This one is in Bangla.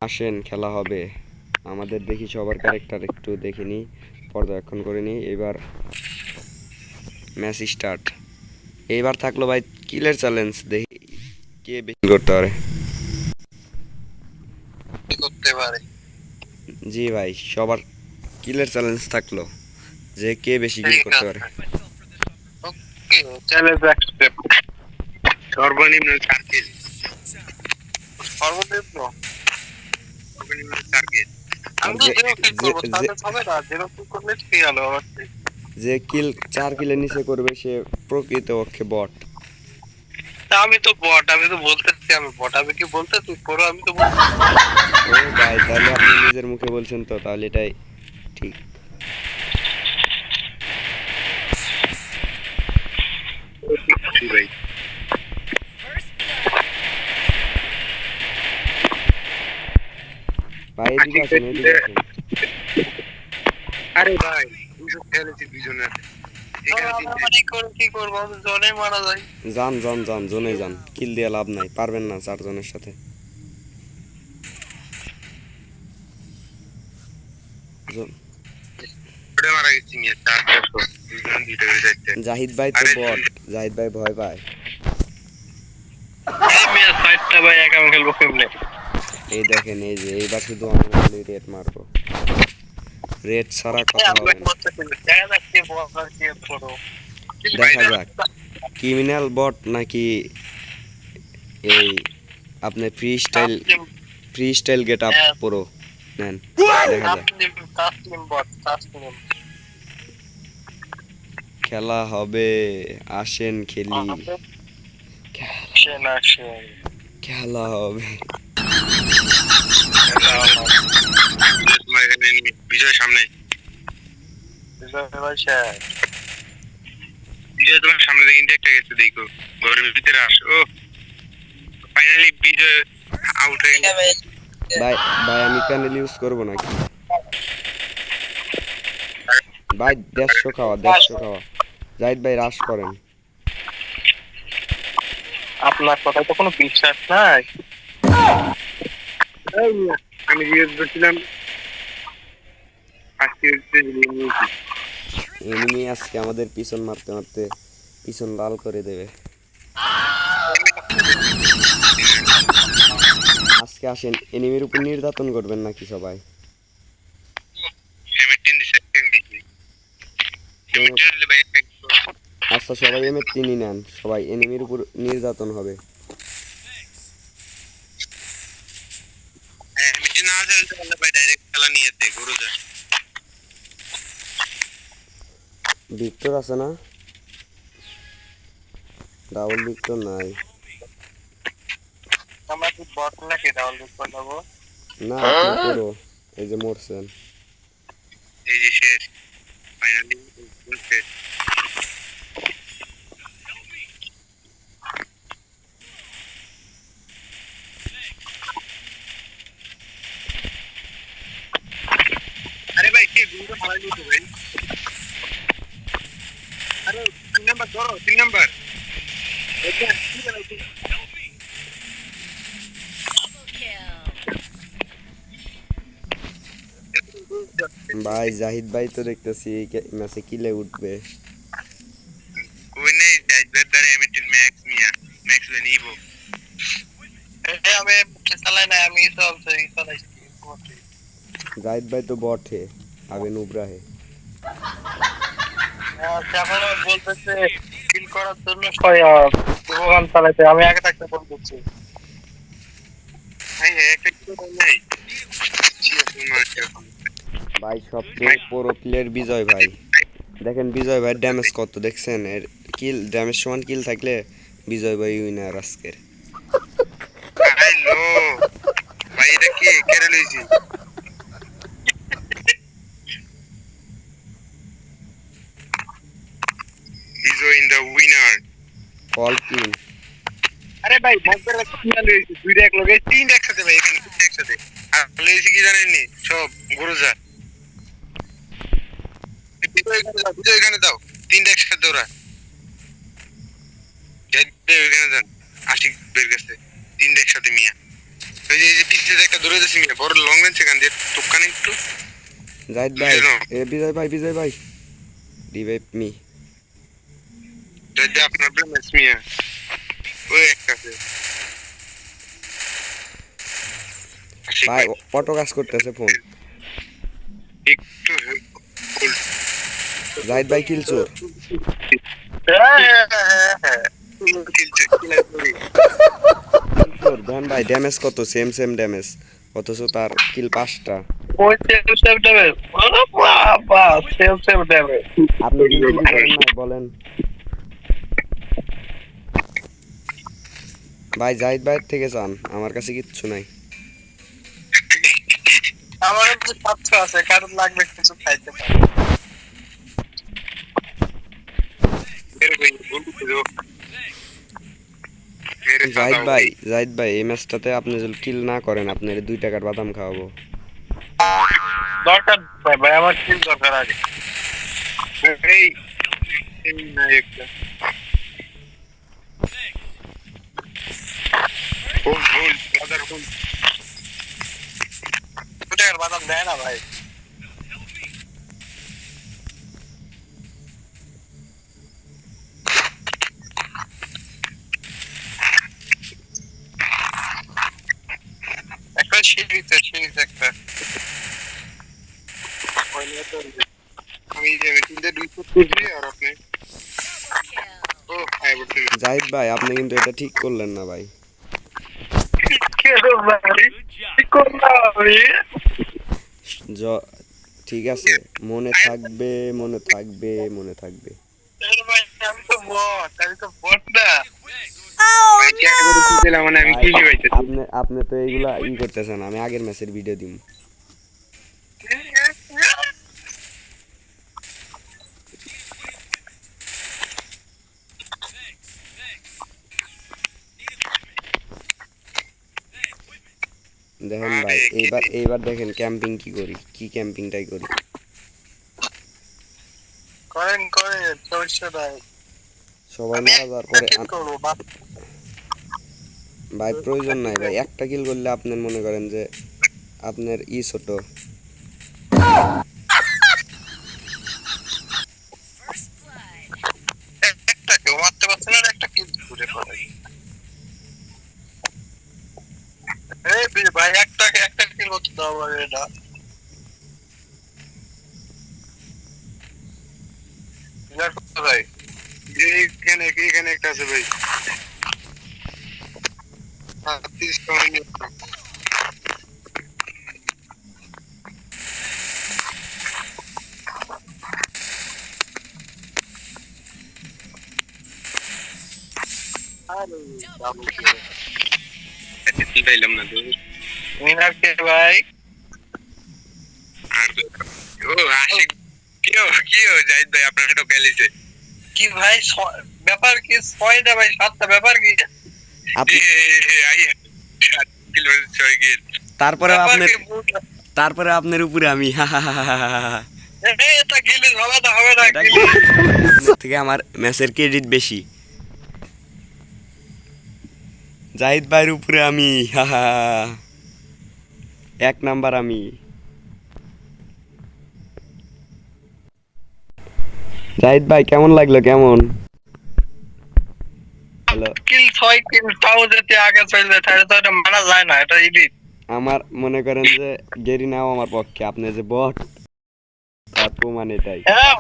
আসেন খেলা হবে। আমাদের দেখি সবার ক্যারেক্টার একটু দেখে নিই, পর্যবেক্ষণ করে নিই। এবার ম্যাচ স্টার্ট। এইবার থাকলো ভাই কিলের চ্যালেঞ্জ, দেখি কে বেশি করতে পারে। জি ভাই, সবার কিলের চ্যালেঞ্জ থাকলো যে কে বেশি কিল করতে পারে। Challenge accept. সর্বনিম্ন 4 কিল। সর্বনিম্ন সর্বনিম্ন 4 কিল। আমি তো জিরো কিল করব, তাহলে হবে না। জিরো কিল করলে ঠিক হলো। যে কিল 4 কিলের নিচে করবে সে প্রকৃতপক্ষে বট। আমি তো বট, আমি তো বলতেছি আমি বট। আমি কি বলতেছি করো? আমি তো বলছি। ও ভাই, তাহলে আপনি নিজের মুখে বলছেন তো, তাহলে এটাই ঠিক। ভাই ভাই এদিকে আসেন, এদিকে আসেন। আরে ভাই দুজন খেলেছি, দুজনের কি করবো? আমি জনে মারা যাই। যান যান যান, জোনে যান, কিল দিয়ে লাভ নাই, পারবেন না 4 জনের সাথে। মারা গেছি নিয়ে দুজন দুইটা হয়ে যাচ্ছে। জাহিদ ভাই তো বট, জাহিদ ভাই ভয় পায়। এই মেয়ে সাইডটা ভাই একা আমি খেলবো কেমনে? এই দেখেন, এই যে এইবার শুধু আমি খালি রেড মারবো, রেড ছাড়া কথা হবে না। দেখা যাক ক্রিমিনাল বট নাকি এই আপনি ফ্রি স্টাইল গেট আপ পুরো নেন, দেখা যাক। খেলা হবে, আসেন খেলি, খেলা হবে। বিজয় সামনে, বিজয় তোমার সামনে দেখে ইন্ডিয়া গেছে, দেখো ঘরের ভিতরে আসো। ফাইনালি বিজয় আউট হয়ে গেছে। ভাই ভাই আমি প্যানেল ইউজ করবো নাকি ভাই? 150 খাওয়া, 150 খাওয়া। জাহিদ ভাই রাশ করেন। আপনার কথায় তো কোনো বিশ্বাস নাই। আমি জিজ্ঞেস করছিলাম এনিমি আজকে আমাদের পিছন মারতে মারতে পিছন লাল করে দেবে। আজকে আসেন, এনিমির উপর নির্যাতন করবেন নাকি সবাই? আচ্ছা সবাই M18 নেন, সবাই এনিমির উপর নির্যাতন হবে। ভিক্টর আছে না? ডাবল ভিক্টর নাই। আমরা কি বট নাকি ডাউন লোড করে নেবো? না আপনি করো, এই যে মরছেন। এই যে শেষ ফাইনালি শেষ। আরে ভাই কে গুলো মারাই দিতে ভাই? আরে 3 নাম্বার ধরো, 3 নাম্বার। এটা কি বানাইছে? ভাই জাহিদ ভাই তো দেখতেছি এই ম্যাচে কিলে উঠবে। কোই নেই জাজবের দ্বারা এমিটিন ম্যাক্স নিয়া ম্যাক্স নিবো। এই আমি চালাই না, আমি সব সহি চালাইছি। জাহিদ ভাই তো বট হে, আবে নুবরা হে। এখন বলতেছে কিল করার জন্য প্রোগ্রাম চালাইতে, আমি আগে থাকতে বলতেছি। ভাই একটা কিছু নাই। ভাই সবচেয়ে বড় প্লেয়ার বিজয় ভাই। দেখেন বিজয় ভাই ড্যামেজ কত দেখছেন? এর কিল ড্যামেজ সমান কিল থাকলে বিজয় ভাই উইনার আজকের। হ্যালো ভাই, এটা কি কেড়ে লইছি? Vijay in the winner. Call king. আরে ভাই মগের কিনা লইছি, দুইটা এক লগে তিনটা একসাথে ভাই, এখানে তিনটা একসাথে। আর লইছি কি জানেন নি? সব গরুজা। বিজয় এখানে দাও, তিনটা একসাথে ওরা এখানে দেন। আশিক বের গেছে তিনটা একসাথে মিয়া। এই যে পিছে একটা দূরে যাচ্ছি মিয়া বড় লং রেঞ্জ এখান দিয়ে টুকানি একটু জাহিদ ভাই এ বিজয় ভাই রিভাইভ মি যদি আপনার প্রেমেস মিয়া ওই একটা আছে আশিক ভাই ভাই অটো কাজ করতেছে ফোন একটু হোল্ড জাহিদ ভাই কিল চোর চোর দেন ভাই ড্যামেজ কত সেম ড্যামেজ অথচ তার কিল 5টা আপনি কিল চুরি করেন না বলেন ভাই জাহিদ ভাই থেকে চান আমার কাছে কিচ্ছু নাই আমার তো সাতশো আছে কারণ লাগবে কিছু খাইতে পারে জাহিদ ভাই এই ম্যাচটাতে আপনি যদি কিল না করেন আপনার 2 টাকার বাদাম খাওয়াবো দরকার ভাই ভাই আমার কিল দরকার আগে এই না একটা হোল ব্রাদার হোল টাকার বাদাম দেয় না ভাই একটা সিঁড়িতে একটা আমি যে তিনটে দুই ফুট করছি আর আপনি ও হাই বলতে জাহিদ ভাই আপনি কিন্তু এটা ঠিক করলেন না ভাই ঠিক আছে মনে থাকবে আপনি তো এইগুলা করতেছেন আমি আগের ম্যাচের ভিডিও দিব দেখেন ভাই এইবার দেখেন ক্যাম্পিং কি ক্যাম্পিংটাই করি সবাই মারা যাওয়ার পরে ভাই প্রয়োজন নাই ভাই একটা কিল করলে আপনার মনে করেন যে আপনার ছোট ভাই একটা কিল করতে দাও এটা ভাই এখানে একটা আছে ভাই 30 মিনিট পাইলাম না মিনার কে ভাই ও আশিক কিও জাহিদ ভাই আপনার টোকা লিছে কি ভাই ব্যাপার কি 6টা ভাই 7টা ব্যাপার কি তারপরে আপনার উপরে আমি এটা গেলে ঝামেলা হবে না থেকে আমার ম্যাচের ক্রেডিট বেশি জাহিদ ভাইয়ের উপরে আমি এক নাম্বার আমি জাহিদ ভাই কেমন লাগলো কেমন হ্যালো কিল 6 কিল তাও যেতে আগে চলে যায় তাহলে তো এটা মানা যায় না এটা এডিট আমার মনে করেন যে গেরি নাও আমার পক্ষে আপনি যে বট তার প্রমাণ এটাই হ্যাঁ